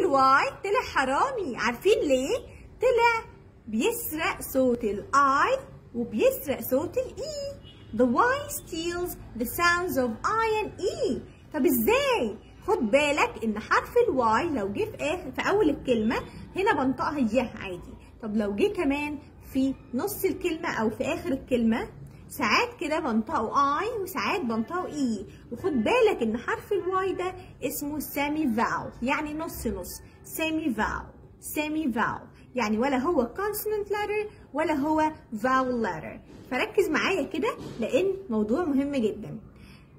الواي طلع حرامي. عارفين ليه؟ طلع بيسرق صوت الاي وبيسرق صوت الاي. The Y steals the sounds of I and E. طب ازاي؟ خد بالك ان حرف الواي لو جه في اول الكلمه هنا بنطقها يه عادي. طب لو جه كمان في نص الكلمه او في اخر الكلمه ساعات كده بنطقه اي وساعات بنطقه اي. وخد بالك ان حرف الواي ده اسمه سيمي فاول، يعني نص نص. سيمي فاول، سيمي فاول يعني ولا هو consonant letter ولا هو vowel letter. فركز معايا كده لان موضوع مهم جدا.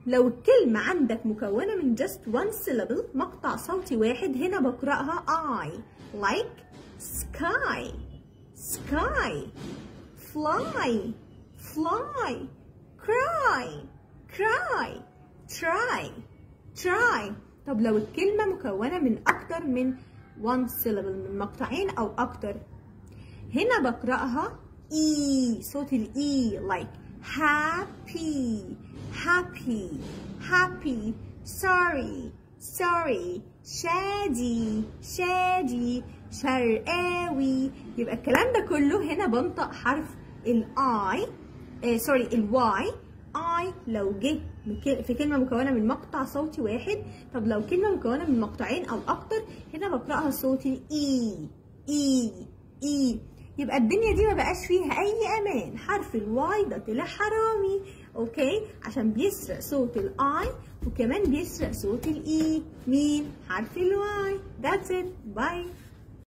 لو الكلمة عندك مكونة من just one syllable مقطع صوتي واحد هنا بقرأها I like sky sky fly fly cry cry try try. طب لو الكلمة مكونة من أكتر من one syllable من مقطعين أو أكتر هنا بقرأها E صوت ال E like happy happy happy sorry sorry شادي شادي شرقاوي. يبقى الكلام ده كله هنا بنطق حرف الاي سوري الواي. اي لو جه في كلمه مكونه من مقطع صوتي واحد. طب لو كلمه مكونه من مقطعين او اكتر هنا بقراها صوت الاي اي اي. يبقى الدنيا دي ما بقاش فيها اي امان. حرف الواي ده طلع حرامي اوكي عشان بيسرق صوت الاي وكمان بيسرق صوت الاي. مين؟ حرف الواي. That's it. Bye.